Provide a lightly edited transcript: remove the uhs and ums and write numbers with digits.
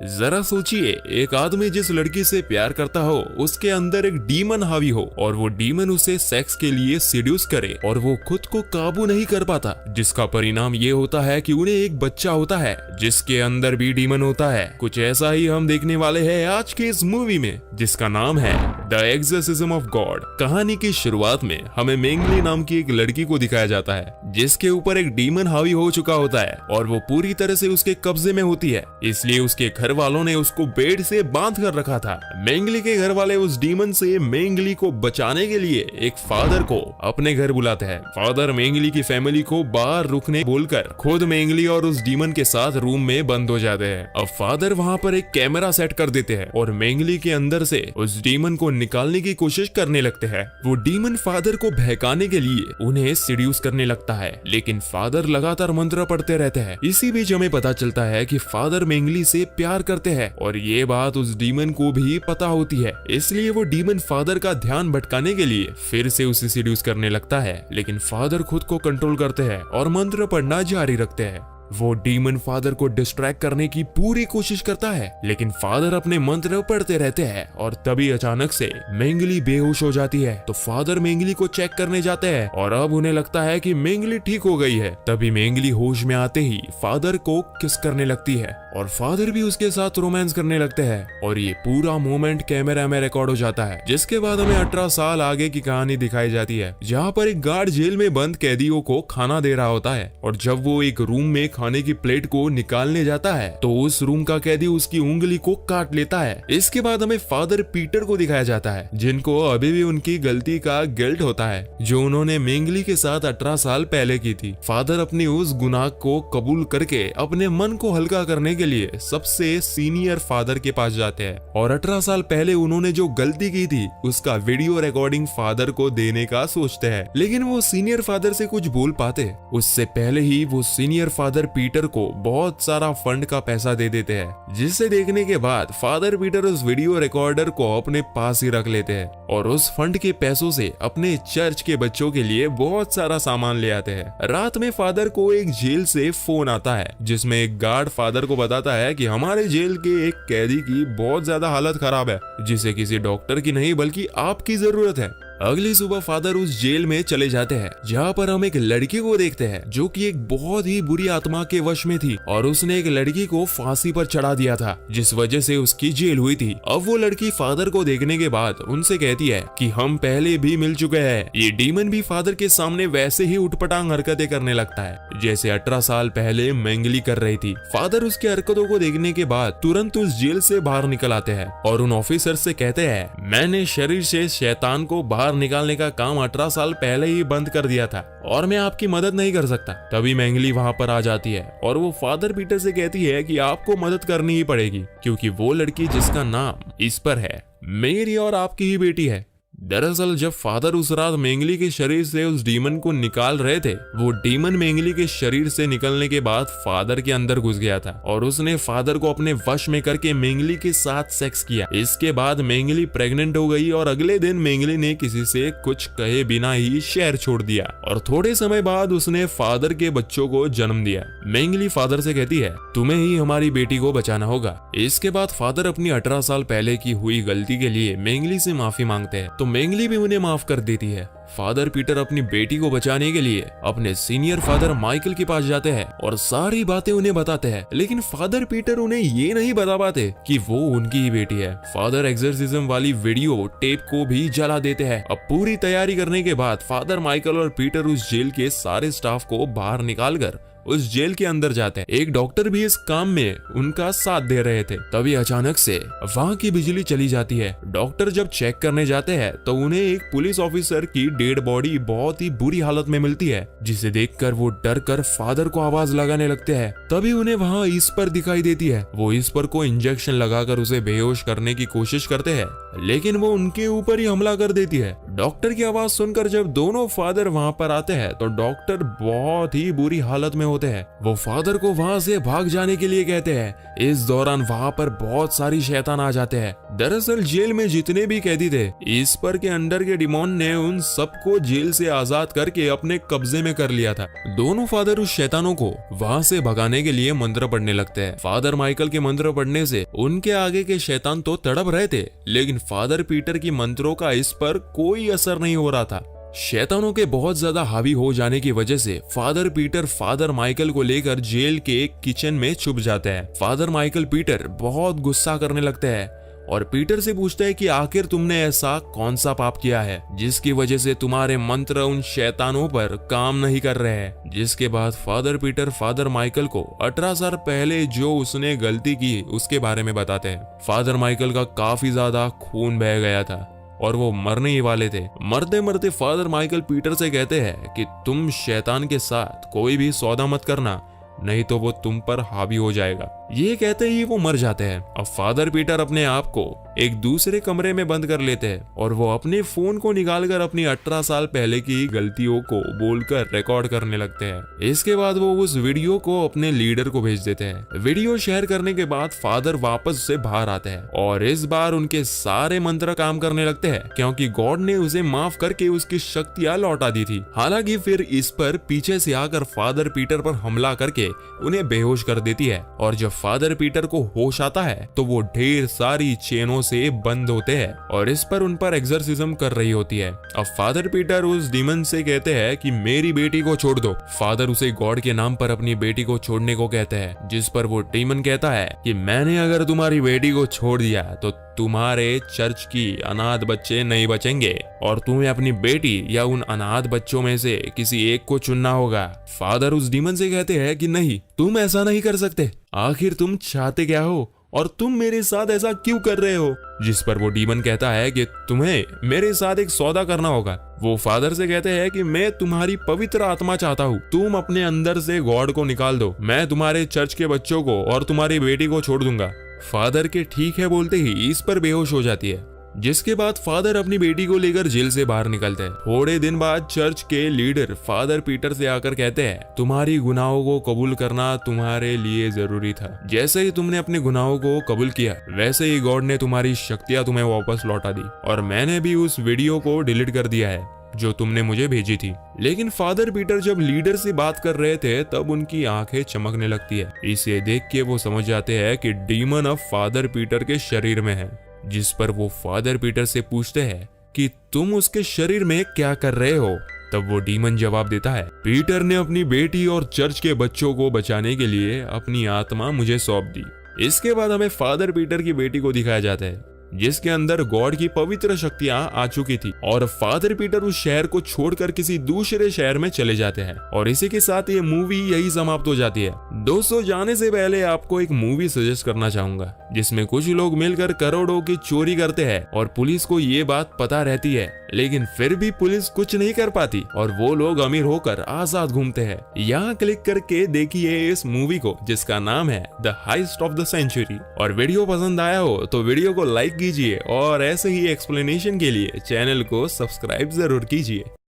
जरा सोचिए, एक आदमी जिस लड़की से प्यार करता हो उसके अंदर एक डीमन हावी हो और वो डीमन उसे सेक्स के लिए सीड्यूस करे और वो खुद को काबू नहीं कर पाता, जिसका परिणाम ये होता है कि उन्हें एक बच्चा होता है जिसके अंदर भी डीमन होता है। कुछ ऐसा ही हम देखने वाले हैं आज के इस मूवी में, जिसका नाम है द एक्सोर्सिज्म ऑफ गॉड। कहानी की शुरुआत में हमें मेंगली नाम की एक लड़की को दिखाया जाता है जिसके ऊपर एक डीमन हावी हो चुका होता है और वो पूरी तरह से उसके कब्जे में होती है, इसलिए उसके घर वालों ने उसको बेड से बांध कर रखा था। मेंगली के घर वाले उस डीमन से मेंगली को बचाने के लिए एक फादर को अपने घर बुलाते हैं। फादर मेंगली की फैमिली को बाहर रुकने बोलकर खुद मेंगली और उस डीमन के साथ रूम में बंद हो जाते हैं। अब फादर वहां पर एक कैमरा सेट कर देते हैं और मेंगली के अंदर से उस डीमन को निकालने की कोशिश करने लगते हैं। वो डीमन फादर को बहकाने के लिए उन्हें सीड्यूस करने लगता है, लेकिन फादर लगातार मंत्र पढ़ते रहते हैं। इसी बीच हमें पता चलता है कि फादर मेंगली से प्यार करते हैं और ये बात उस डीमन को भी पता होती है, इसलिए वो डीमन फादर का ध्यान भटकाने के लिए फिर से उसे सीड्यूस करने लगता है, लेकिन फादर खुद को कंट्रोल करते हैं और मंत्र पढ़ना जारी रखते हैं। वो डीमन फादर को डिस्ट्रैक्ट करने की पूरी कोशिश करता है, लेकिन फादर अपने मंत्र पढ़ते रहते हैं और तभी अचानक से मेंगली बेहोश हो जाती है। तो फादर मेंगली को चेक करने जाते हैं और अब उन्हें लगता है कि मेंगली ठीक हो गई है। तभी मेंगली होश में आते ही फादर को किस करने लगती है और फादर भी उसके साथ रोमांस करने लगते हैं और ये पूरा मोमेंट कैमरा में रिकॉर्ड हो जाता है। जिसके बाद हमें 18 साल आगे की कहानी दिखाई जाती है, जहाँ पर एक गार्ड जेल में बंद कैदियों को खाना दे रहा होता है और जब वो एक रूम में खाने की प्लेट को निकालने जाता है तो उस रूम का कैदी उसकी उंगली को काट लेता है। इसके बाद हमें फादर पीटर को दिखाया जाता है, जिनको अभी भी उनकी गलती का गिल्ट होता है जो उन्होंने मेंगली के साथ 18 साल पहले की थी। फादर अपनी उस गुनाह को कबूल करके अपने मन को हल्का करने के लिए सबसे सीनियर फादर के पास जाते हैं और 18 साल पहले उन्होंने जो गलती की थी उसका वीडियो रिकॉर्डिंग फादर को देने का सोचते हैं, लेकिन वो सीनियर फादर से कुछ बोल पाते उससे पहले ही वो सीनियर फादर पीटर को बहुत सारा फंड का पैसा दे देते हैं, जिसे देखने के बाद फादर पीटर उस वीडियो रिकॉर्डर को अपने पास ही रख लेते हैं और उस फंड के पैसों से अपने चर्च के बच्चों के लिए बहुत सारा सामान ले आते हैं। रात में फादर को एक जेल से फोन आता है जिसमें एक गार्ड फादर को बताता है कि हमारे जेल के एक कैदी की बहुत ज्यादा हालत खराब है, जिसे किसी डॉक्टर की नहीं बल्कि आपकी जरूरत है। अगली सुबह फादर उस जेल में चले जाते हैं, जहाँ पर हम एक लड़की को देखते हैं जो कि एक बहुत ही बुरी आत्मा के वश में थी और उसने एक लड़की को फांसी पर चढ़ा दिया था, जिस वजह से उसकी जेल हुई थी। अब वो लड़की फादर को देखने के बाद उनसे कहती है कि हम पहले भी मिल चुके हैं। ये डीमन भी फादर के सामने वैसे ही उठपटांग हरकतें करने लगता है जैसे 18 साल पहले मेंगली कर रही थी। फादर उसकी हरकतों को देखने के बाद तुरंत उस जेल से बाहर निकल आते हैं और उन ऑफिसर से कहते हैं, मैंने शरीर से शैतान को बाहर निकालने का काम 18 साल पहले ही बंद कर दिया था और मैं आपकी मदद नहीं कर सकता। तभी मेंगली वहां पर आ जाती है और वो फादर पीटर से कहती है कि आपको मदद करनी ही पड़ेगी, क्योंकि वो लड़की जिसका नाम इस पर है मेरी और आपकी ही बेटी है। दरअसल जब फादर उस रात मेंगली के शरीर से उस डीमन को निकाल रहे थे, वो डीमन मेंगली के शरीर से निकलने के बाद फादर के अंदर घुस गया था और उसने फादर को अपने वश में करके मेंगली के साथ सेक्स किया। इसके बाद मेंगली प्रेग्नेंट हो गई और अगले दिन मेंगली ने किसी से कुछ कहे बिना ही शहर छोड़ दिया और थोड़े समय बाद उसने फादर के बच्चों को जन्म दिया। मेंगली फादर से कहती है, तुम्हें ही हमारी बेटी को बचाना होगा। इसके बाद फादर अपनी 18 साल पहले की हुई गलती के लिए मेंगली से माफी मांगते हैं तो मेंगली भी उन्हें माफ कर देती है। फादर पीटर अपनी बेटी को बचाने के लिए अपने सीनियर फादर माइकल के पास जाते हैं और सारी बातें उन्हें बताते हैं, लेकिन फादर पीटर उन्हें ये नहीं बता पाते कि वो उनकी ही बेटी है। फादर एक्सोर्सिज्म वाली वीडियो टेप को भी जला देते हैं। अब पूरी तैयारी करने के बाद फादर माइकल और पीटर उस जेल के सारे स्टाफ को बाहर निकालकर उस जेल के अंदर जाते हैं। एक डॉक्टर भी इस काम में उनका साथ दे रहे थे। तभी अचानक से वहां की बिजली चली जाती है। डॉक्टर जब चेक करने जाते हैं तो उन्हें एक पुलिस ऑफिसर की डेड बॉडी बहुत ही बुरी हालत में मिलती है, जिसे देखकर वो डर कर फादर को आवाज लगाने लगते हैं। तभी उन्हें वहां ईस्पर दिखाई देती है। वो ईस्पर को इंजेक्शन लगाकर उसे बेहोश करने की कोशिश करते हैं, लेकिन वो उनके ऊपर ही हमला कर देती है। डॉक्टर की आवाज सुनकर जब दोनों फादर वहां पर आते हैं तो डॉक्टर बहुत ही बुरी हालत में होते हैं। वो फादर को वहां से भाग जाने के लिए कहते हैं। इस दौरान वहां पर बहुत सारी शैतान आ जाते हैं। दरअसल जेल में जितने भी कैदी थे, ईस्पर के अंडर के डिमोन ने उन सबको जेल से आजाद करके अपने कब्जे में कर लिया था। दोनों फादर उस शैतानों को वहां से भगाने के लिए मंत्र पढ़ने लगते हैं। फादर माइकल के मंत्र पढ़ने से उनके आगे के शैतान तो तड़प रहे थे, लेकिन फादर पीटर की मंत्रों का इस पर कोई असर नहीं हो रहा था। शैतानों के बहुत ज्यादा हावी हो जाने की वजह से फादर पीटर फादर माइकल को लेकर जेल के किचन में छुप जाते हैं। फादर माइकल पीटर बहुत गुस्सा करने लगते हैं और पीटर से पूछता है कि आखिर तुमने ऐसा कौन सा पाप किया है जिसकी वजह से तुम्हारे मंत्र उन शैतानों पर काम नहीं कर रहे हैं। जिसके बाद फादर पीटर फादर माइकल को 18 साल पहले जो उसने गलती की उसके बारे में बताते हैं। फादर माइकल का काफी ज्यादा खून बह गया था और वो मरने ही वाले थे। मरते मरते फादर माइकल पीटर से कहते हैं कि तुम शैतान के साथ कोई भी सौदा मत करना, नहीं तो वो तुम पर हावी हो जाएगा। ये कहते ही वो मर जाते हैं। अब फादर पीटर अपने आप को एक दूसरे कमरे में बंद कर लेते हैं और वो अपने फोन को निकालकर अपनी 18 साल पहले की गलतियों को बोलकर रिकॉर्ड करने लगते हैं। इसके बाद वो उस वीडियो को अपने लीडर को भेज देते हैं। वीडियो शेयर करने के बाद फादर वापस से बाहर आते हैं और इस बार उनके सारे मंत्र काम करने लगते हैं, क्योंकि गॉड ने उसे माफ करके उसकी शक्तियां लौटा दी थी। हालांकि फिर इस पर पीछे से आकर फादर पीटर पर हमला करके उन्हें बेहोश कर देती है और जब फादर पीटर को होश आता है तो वो ढेर सारी चेनों से बंद होते हैं और इस पर उन पर एक्सर्सिज्म कर रही होती है। अब फादर पीटर उस डीमन से कहते हैं कि मेरी बेटी को छोड़ दो। फादर उसे गॉड के नाम पर अपनी बेटी को छोड़ने को कहते हैं, जिस पर वो डीमन कहता है कि मैंने अगर तुम्हारी बेटी को छोड़ दिया तो तुम्हारे चर्च की अनाथ बच्चे नहीं बचेंगे और तुम्हें अपनी बेटी या उन अनाथ बच्चों में से किसी एक को चुनना होगा। फादर उस डीमन से कहते हैं कि नहीं, तुम ऐसा नहीं कर सकते। आखिर तुम चाहते क्या हो और तुम मेरे साथ ऐसा क्यों कर रहे हो? जिस पर वो डीमन कहता है कि तुम्हें मेरे साथ एक सौदा करना होगा। वो फादर से कहते हैं कि मैं तुम्हारी पवित्र आत्मा चाहता हूँ, तुम अपने अंदर से गॉड को निकाल दो, मैं तुम्हारे चर्च के बच्चों को और तुम्हारी बेटी को छोड़ दूंगा। फादर के ठीक है बोलते ही इस पर बेहोश हो जाती है, जिसके बाद फादर अपनी बेटी को लेकर जेल से बाहर निकलते हैं। थोड़े दिन बाद चर्च के लीडर फादर पीटर से आकर कहते हैं तुम्हारी गुनाहों को कबूल करना तुम्हारे लिए जरूरी था। जैसे ही तुमने अपने गुनाहों को कबूल किया वैसे ही गॉड ने तुम्हारी शक्तियां तुम्हें वापस लौटा दी और मैंने भी उस वीडियो को डिलीट कर दिया है जो तुमने मुझे भेजी थी। लेकिन फादर पीटर जब लीडर से बात कर रहे थे तब उनकी आंखें चमकने लगती है। इसे देख के वो समझ जाते हैं कि डीमन अब फादर पीटर के शरीर में है। जिस पर वो फादर पीटर से पूछते हैं कि तुम उसके शरीर में क्या कर रहे हो? तब वो डीमन जवाब देता है पीटर ने अपनी बेटी और चर्च के बच्चों को बचाने के लिए अपनी आत्मा मुझे सौंप दी। इसके बाद हमें फादर पीटर की बेटी को दिखाया जाता है जिसके अंदर गॉड की पवित्र शक्तियां आ चुकी थी और फादर पीटर उस शहर को छोड़कर किसी दूसरे शहर में चले जाते हैं और इसी के साथ ये मूवी यही समाप्त हो जाती है। दोस्तों, जाने से पहले आपको एक मूवी सजेस्ट करना चाहूंगा जिसमें कुछ लोग मिलकर करोड़ों की चोरी करते हैं और पुलिस को ये बात पता रहती है, लेकिन फिर भी पुलिस कुछ नहीं कर पाती और वो लोग अमीर होकर आजाद घूमते हैं। यहाँ क्लिक करके देखिए इस मूवी को जिसका नाम है the heist of the century. और वीडियो पसंद आया हो तो वीडियो को लाइक कीजिए और ऐसे ही एक्सप्लेनेशन के लिए चैनल को सब्सक्राइब जरूर कीजिए।